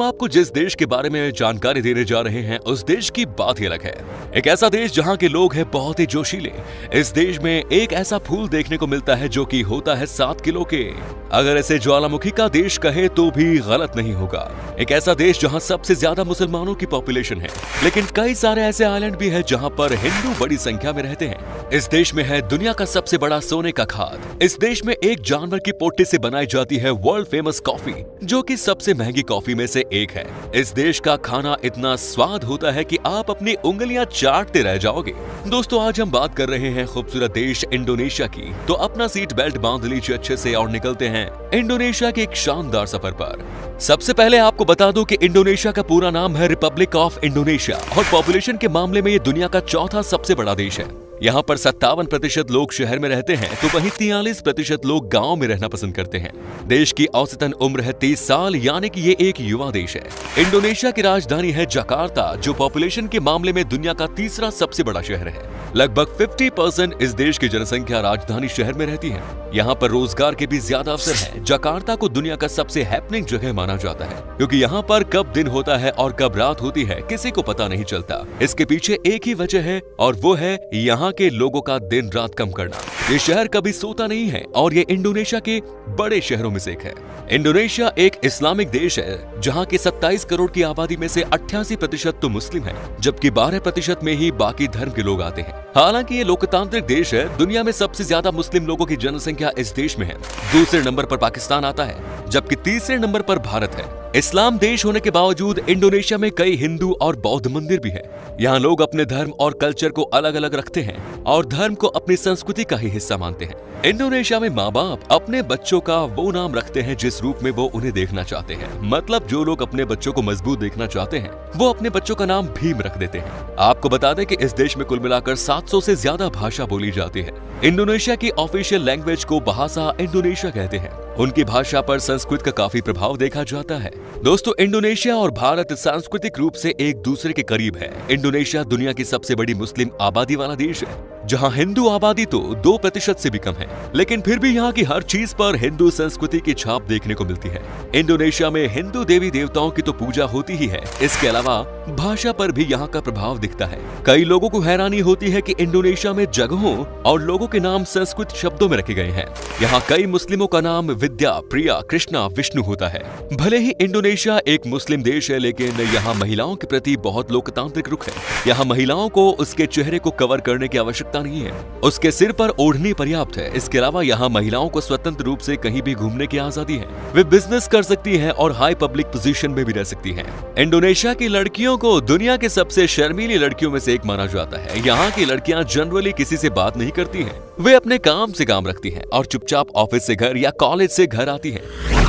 हम आपको जिस देश के बारे में जानकारी देने जा रहे हैं उस देश की बात ही अलग है। एक ऐसा देश जहां के लोग हैं बहुत ही जोशीले। इस देश में एक ऐसा फूल देखने को मिलता है जो कि होता है 7 किलो के। अगर इसे ज्वालामुखी का देश कहे तो भी गलत नहीं होगा। एक ऐसा देश जहां सबसे ज्यादा मुसलमानों की पॉपुलेशन है, लेकिन कई सारे ऐसे आइलैंड भी है जहां पर हिंदू बड़ी संख्या में रहते हैं। इस देश में है दुनिया का सबसे बड़ा सोने का खाद। इस देश में एक जानवर की पोटी से बनाई जाती है वर्ल्ड फेमस कॉफी, जो कि सबसे महंगी कॉफी में से एक है। इस देश का खाना इतना स्वाद होता है कि आप अपनी उंगलियां चाटते रह जाओगे। दोस्तों, आज हम बात कर रहे हैं खूबसूरत देश इंडोनेशिया की, तो अपना सीट बेल्ट बांध लीजिए अच्छे से और निकलते हैं इंडोनेशिया के एक शानदार सफर पर। सबसे पहले आपको बता दूं कि इंडोनेशिया का पूरा नाम है रिपब्लिक ऑफ इंडोनेशिया और पॉपुलेशन के मामले में ये दुनिया का चौथा सबसे बड़ा देश है। यहाँ पर 57% लोग शहर में रहते हैं, तो वहीं 43% लोग गांव में रहना पसंद करते हैं। देश की औसतन उम्र है 30 साल, यानी कि ये एक युवा देश है। इंडोनेशिया की राजधानी है जकार्ता, जो पॉपुलेशन के मामले में दुनिया का तीसरा सबसे बड़ा शहर है। लगभग 50% इस देश की जनसंख्या राजधानी शहर में रहती है। यहाँ पर रोजगार के भी ज्यादा अवसर है। जकार्ता को दुनिया का सबसे हैपनिंग जगह माना जाता है, क्योंकि यहाँ पर कब दिन होता है और कब रात होती है किसी को पता नहीं चलता। इसके पीछे एक ही वजह है और वो है यहाँ के लोगों का दिन रात कम करना। ये शहर कभी सोता नहीं है और ये इंडोनेशिया के बड़े शहरों में से एक है। इंडोनेशिया एक इस्लामिक देश है, जहाँ के 27 करोड़ की आबादी में से 88% तो मुस्लिम है, जबकि 12% में ही बाकी धर्म के लोग आते हैं। हालांकि ये लोकतांत्रिक देश है। दुनिया में सबसे ज्यादा मुस्लिम लोगों की जनसंख्या इस देश में है। दूसरे नंबर पर पाकिस्तान आता है, जबकि तीसरे नंबर पर भारत है। इस्लाम देश होने के बावजूद इंडोनेशिया में कई हिंदू और बौद्ध मंदिर भी हैं। यहाँ लोग अपने धर्म और कल्चर को अलग अलग रखते हैं और धर्म को अपनी संस्कृति का ही हिस्सा मानते हैं। इंडोनेशिया में माँ बाप अपने बच्चों का वो नाम रखते हैं जिस रूप में वो उन्हें देखना चाहते हैं। मतलब जो लोग अपने बच्चों को मजबूत देखना चाहते हैं वो अपने बच्चों का नाम भीम रख देते हैं। आपको बता दें कि इस देश में कुल मिलाकर 700 से ज्यादा भाषा बोली जाती है। इंडोनेशिया की ऑफिशियल लैंग्वेज को भाषा इंडोनेशिया कहते हैं। उनकी भाषा पर संस्कृत का काफी प्रभाव देखा जाता है। दोस्तों, इंडोनेशिया और भारत सांस्कृतिक रूप से एक दूसरे के करीब है। इंडोनेशिया दुनिया की सबसे बड़ी मुस्लिम आबादी वाला देश है, जहां हिंदू आबादी तो 2% से भी कम है, लेकिन फिर भी यहाँ की हर चीज पर हिंदू संस्कृति की छाप देखने को मिलती है। इंडोनेशिया में हिंदू देवी देवताओं की तो पूजा होती ही है। इसके अलावा भाषा पर भी यहाँ का प्रभाव दिखता है। कई लोगों को हैरानी होती है कि इंडोनेशिया में जगहों और लोगों के नाम संस्कृत शब्दों में रखे गए हैं। यहाँ कई मुस्लिमों का नाम विद्या, प्रिया, कृष्णा, विष्णु होता है। भले ही इंडोनेशिया एक मुस्लिम देश है, लेकिन यहाँ महिलाओं के प्रति बहुत लोकतांत्रिक रुख है। यहाँ महिलाओं को उसके चेहरे को कवर करने की आवश्यकता नहीं है, उसके सिर पर ओढ़नी पर्याप्त है। इसके अलावा यहाँ महिलाओं को स्वतंत्र रूप से कहीं भी घूमने की आजादी है। वे बिजनेस कर सकती हैं और हाई पब्लिक पोजीशन में भी रह सकती हैं। इंडोनेशिया की लड़कियों को दुनिया के सबसे शर्मीली लड़कियों में से एक माना जाता है। यहाँ की लड़कियाँ जनरली किसी से बात नहीं करती हैं। वे अपने काम से काम रखती हैं और चुपचाप ऑफिस से घर या कॉलेज से घर आती हैं।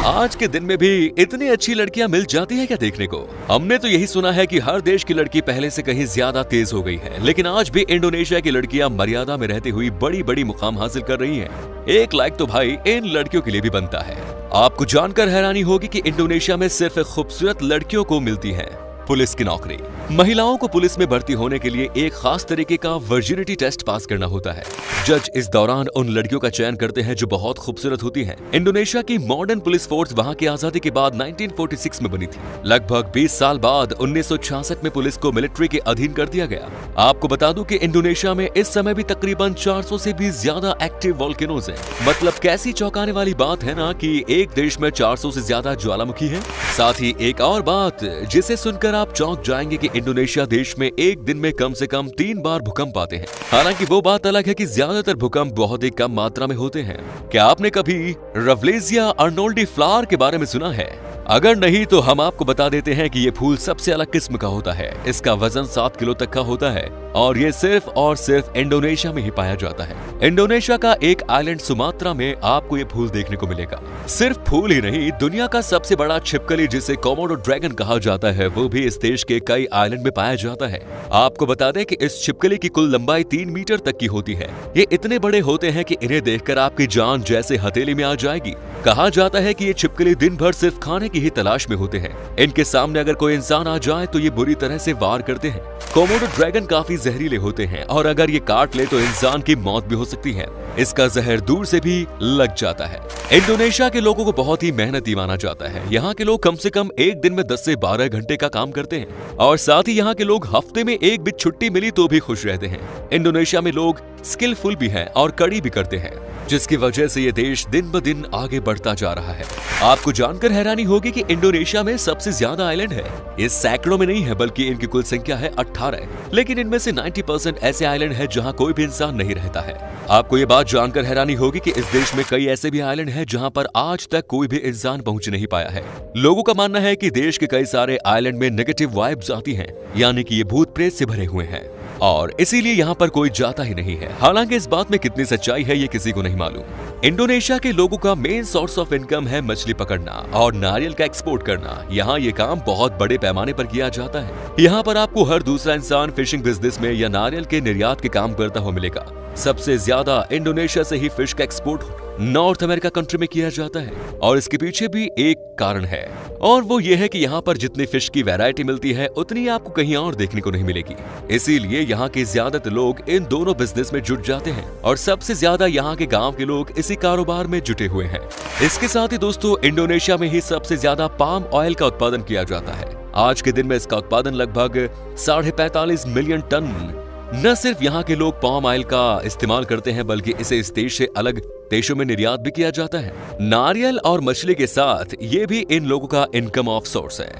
आज के दिन में भी इतनी अच्छी लड़कियां मिल जाती हैं क्या देखने को? हमने तो यही सुना है कि हर देश की लड़की पहले से कहीं ज्यादा तेज हो गई है, लेकिन आज भी इंडोनेशिया की लड़कियां मर्यादा में रहती हुई बड़ी बड़ी मुकाम हासिल कर रही हैं। एक लाइक तो भाई इन लड़कियों के लिए भी बनता है। आपको जानकर हैरानी होगी कि इंडोनेशिया में सिर्फ खूबसूरत लड़कियों को मिलती है पुलिस की नौकरी। महिलाओं को पुलिस में भर्ती होने के लिए एक खास तरीके का वर्जिनिटी टेस्ट पास करना होता है। जज इस दौरान उन लड़कियों का चयन करते हैं जो बहुत खूबसूरत होती हैं। इंडोनेशिया की मॉडर्न पुलिस फोर्स वहां की आजादी के बाद 1946 में बनी थी। लगभग 20 साल बाद 1966 में पुलिस को मिलिट्री के अधीन कर दिया गया। आपको बता दूं कि इंडोनेशिया में इस समय भी तकरीबन 400 से भी ज्यादा एक्टिव वोल्केनोज हैं। मतलब कैसी चौंकाने वाली बात है ना कि एक देश में 400 से ज्यादा ज्वालामुखी है। साथ ही एक और बात जिसे सुनकर आप चौंक जाएंगे कि इंडोनेशिया देश में एक दिन में कम से कम 3 बार भूकंप आते हैं। हालांकि वो बात अलग है कि ज्यादातर भूकंप बहुत ही कम मात्रा में होते हैं। क्या आपने कभी रवलेजिया अर्नोल्डी फ्लावर के बारे में सुना है? अगर नहीं तो हम आपको बता देते हैं कि ये फूल सबसे अलग किस्म का होता है। इसका वजन 7 किलो तक का होता है और ये सिर्फ और सिर्फ इंडोनेशिया में ही पाया जाता है। इंडोनेशिया का एक आइलैंड सुमात्रा में आपको ये फूल देखने को मिलेगा। सिर्फ फूल ही नहीं, दुनिया का सबसे बड़ा छिपकली जिसे कोमोडो ड्रैगन कहा जाता है वो भी इस देश के कई आइलैंड में पाया जाता है। आपको बता दें कि इस छिपकली की कुल लंबाई 3 मीटर तक की होती है। ये इतने बड़े होते हैं कि इन्हें देखकर आपकी जान जैसे हथेली में आ जाएगी। कहा जाता है कि ये छिपकली दिन भर सिर्फ खाने की ही तलाश में होते हैं। इनके सामने अगर कोई इंसान आ जाए तो ये बुरी तरह से वार करते हैं। कोमोडो ड्रैगन काफी जहरीले होते हैं और अगर ये काट ले तो इंसान की मौत भी हो सकती है। इसका जहर दूर से भी लग जाता है। इंडोनेशिया के लोगों को बहुत ही मेहनती माना जाता है। यहाँ के लोग कम से कम एक दिन में 10 से 12 घंटे का काम करते हैं और साथ ही यहाँ के लोग हफ्ते में एक भी छुट्टी मिली तो भी खुश रहते हैं। इंडोनेशिया में लोग स्किलफुल भी हैं और कड़ी भी करते हैं, जिसकी वजह से ये देश दिन ब दिन आगे बढ़ता जा रहा है। आपको जानकर हैरानी होगी कि इंडोनेशिया में सबसे ज्यादा आइलैंड है। ये सैकड़ों में नहीं है बल्कि इनकी कुल संख्या है 18, लेकिन इनमें से 90% ऐसे आइलैंड है जहाँ कोई भी इंसान नहीं रहता है। आपको ये बात जानकर हैरानी होगी कि इस देश में कई ऐसे भी आइलैंड हैं जहाँ पर आज तक कोई भी इंसान पहुंच नहीं पाया है। लोगों का मानना है कि देश के कई सारे आइलैंड में नेगेटिव वाइब्स आती हैं, यानी कि ये भूत प्रेत से भरे हुए हैं और इसीलिए यहाँ पर कोई जाता ही नहीं है। हालांकि इस बात में कितनी सच्चाई है ये किसी को नहीं मालूम। इंडोनेशिया के लोगों का मेन सोर्स ऑफ इनकम है मछली पकड़ना और नारियल का एक्सपोर्ट करना। यहाँ ये काम बहुत बड़े पैमाने पर किया जाता है। यहाँ पर आपको हर दूसरा इंसान फिशिंग बिजनेस में या नारियल के निर्यात के काम करता हुआ मिलेगा। सबसे ज्यादा इंडोनेशिया से ही फिश का एक्सपोर्ट नॉर्थ अमेरिका कंट्री में किया जाता है और इसके पीछे भी एक कारण है और वो ये है कि यहाँ पर जितनी फिश की वैरायटी मिलती है उतनी आपको कहीं और देखने को नहीं मिलेगी। इसीलिए यहाँ के ज्यादातर लोग इन दोनों बिजनेस में जुट जाते हैं और सबसे ज्यादा यहाँ के गांव के लोग इसी कारोबार में जुटे हुए हैं। इसके साथ ही दोस्तों इंडोनेशिया में ही सबसे ज्यादा पाम ऑयल का उत्पादन किया जाता है। आज के दिन में इसका उत्पादन लगभग 45.5 मिलियन टन। न सिर्फ यहाँ के लोग पाम ऑयल का इस्तेमाल करते हैं बल्कि इसे इस देश से अलग देशों में निर्यात भी किया जाता है। नारियल और मछली के साथ ये भी इन लोगों का इनकम ऑफ सोर्स है।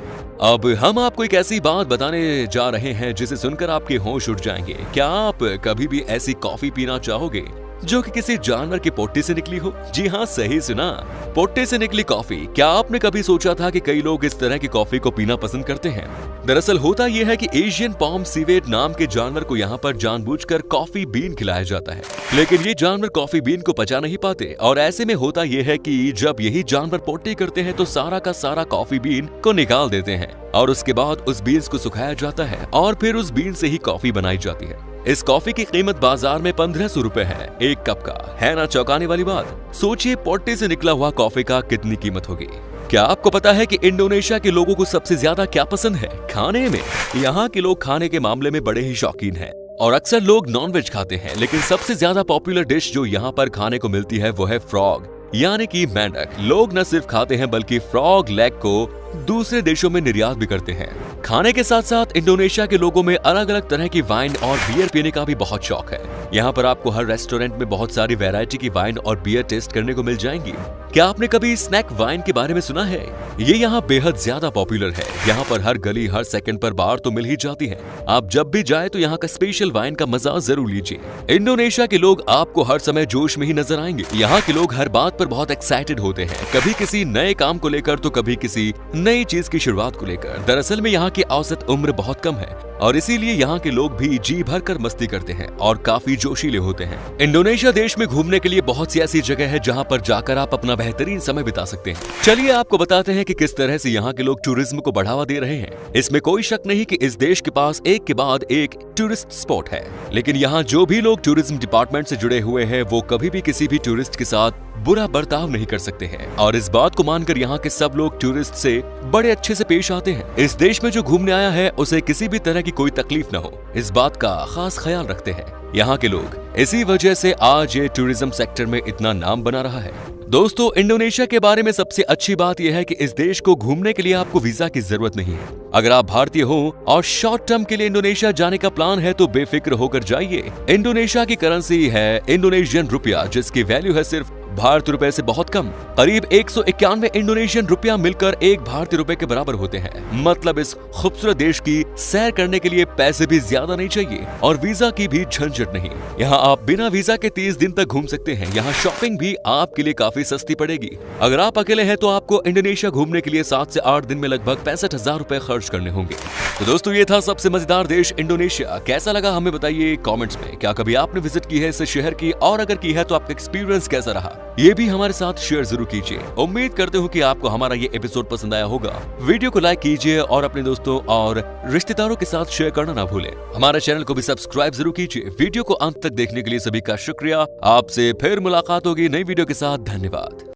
अब हम आपको एक ऐसी बात बताने जा रहे हैं जिसे सुनकर आपके होश उड़ जाएंगे। क्या आप कभी भी ऐसी कॉफी पीना चाहोगे जो कि किसी जानवर के पोट्टे से निकली हो? जी हाँ, सही सुना, पोट्टे से निकली कॉफी। क्या आपने कभी सोचा था कि कई लोग इस तरह की कॉफी को पीना पसंद करते हैं? दरअसल होता यह है कि एशियन पाम सिवेट नाम के जानवर को यहाँ पर जानबूझकर कॉफी बीन खिलाया जाता है, लेकिन ये जानवर कॉफी बीन को पचा नहीं पाते और ऐसे में होता यह है कि जब यही जानवर पोट्टी करते हैं तो सारा का सारा कॉफी बीन को निकाल देते हैं और उसके बाद उस बीन्स को सुखाया जाता है और फिर उस बीन से ही कॉफी बनाई जाती है। इस कॉफी की कीमत बाजार में 1500 रुपए है एक कप का। है ना चौंकाने वाली बात? सोचिए पोट्टे से निकला हुआ कॉफी का कितनी कीमत होगी। क्या आपको पता है कि इंडोनेशिया के लोगों को सबसे ज्यादा क्या पसंद है खाने में? यहाँ के लोग खाने के मामले में बड़े ही शौकीन हैं और अक्सर लोग नॉनवेज खाते हैं, लेकिन सबसे ज्यादा पॉपुलर डिश जो यहाँ पर खाने को मिलती है वो है फ्रॉग, यानी कि मेंढक। लोग न सिर्फ खाते हैं बल्कि फ्रॉग लेग को दूसरे देशों में निर्यात भी करते हैं। खाने के साथ साथ इंडोनेशिया के लोगों में अलग अलग तरह की वाइन और बियर पीने का भी बहुत शौक है। यहाँ पर आपको हर रेस्टोरेंट में बहुत सारी वैरायटी की वाइन और बियर टेस्ट करने को मिल जाएंगी। क्या आपने कभी स्नैक वाइन के बारे में सुना है? ये यहाँ बेहद ज्यादा पॉपुलर है। यहाँ पर हर गली हर सेकंड पर बार तो मिल ही जाती है। आप जब भी जाए तो यहाँ का स्पेशल वाइन का मजा जरूर लीजिए। इंडोनेशिया के लोग आपको हर समय जोश में ही नजर आएंगे। यहाँ के लोग हर बात पर बहुत एक्साइटेड होते हैं, कभी किसी नए काम को लेकर तो कभी किसी नई चीज की शुरुआत को लेकर। दरअसल में यहाँ की औसत उम्र बहुत कम है और इसीलिए यहाँ के लोग भी जी भर कर मस्ती करते हैं और काफी जोशीले होते हैं। इंडोनेशिया देश में घूमने के लिए बहुत सी ऐसी जगह है जहाँ पर जाकर आप अपना बेहतरीन समय बिता सकते हैं। चलिए आपको बताते हैं कि किस तरह से यहाँ के लोग टूरिज्म को बढ़ावा दे रहे हैं। इसमें कोई शक नहीं कि इस देश के पास एक के बाद एक टूरिस्ट स्पॉट है, लेकिन यहाँ जो भी लोग टूरिज्म डिपार्टमेंट से जुड़े हुए हैं वो कभी भी किसी भी टूरिस्ट के साथ बुरा बर्ताव नहीं कर सकते हैं और इस बात को मानकर यहाँ के सब लोग टूरिस्ट से बड़े अच्छे से पेश आते हैं। इस देश में जो घूमने आया है उसे किसी भी तरह की कोई तकलीफ न हो, इस बात का खास ख्याल रखते हैं यहाँ के लोग। इसी वजह से आज ये टूरिज्म सेक्टर में इतना नाम बना रहा है। दोस्तों, इंडोनेशिया के बारे में सबसे अच्छी बात यह है कि इस देश को घूमने के लिए आपको वीजा की जरूरत नहीं है। अगर आप भारतीय हो और शॉर्ट टर्म के लिए इंडोनेशिया जाने का प्लान है तो बेफिक्र होकर जाइए। इंडोनेशिया की करेंसी है इंडोनेशियन रुपया, जिसकी वैल्यू है सिर्फ भारतीय रुपए से बहुत कम। करीब 191 इंडोनेशियन रुपया मिलकर एक भारतीय रुपए के बराबर होते हैं। मतलब इस खूबसूरत देश की सैर करने के लिए पैसे भी ज्यादा नहीं चाहिए और वीजा की भी झंझट नहीं। यहाँ आप बिना वीजा के 30 दिन तक घूम सकते हैं। यहाँ शॉपिंग भी आपके लिए काफी सस्ती पड़ेगी। अगर आप अकेले हैं तो आपको इंडोनेशिया घूमने के लिए 7 से 8 दिन में लगभग 65,000 रुपए खर्च करने होंगे। तो दोस्तों, ये था सबसे मजेदार देश इंडोनेशिया। कैसा लगा हमें बताइए कमेंट्स में। क्या कभी आपने विजिट की है इस शहर की, और अगर की है तो आपका एक्सपीरियंस कैसा रहा ये भी हमारे साथ शेयर जरूर कीजिए। उम्मीद करते हूँ कि आपको हमारा ये एपिसोड पसंद आया होगा। वीडियो को लाइक कीजिए और अपने दोस्तों और रिश्तेदारों के साथ शेयर करना ना भूलें। हमारे चैनल को भी सब्सक्राइब जरूर कीजिए। वीडियो को अंत तक देखने के लिए सभी का शुक्रिया। आपसे फिर मुलाकात होगी नई वीडियो के साथ। धन्यवाद।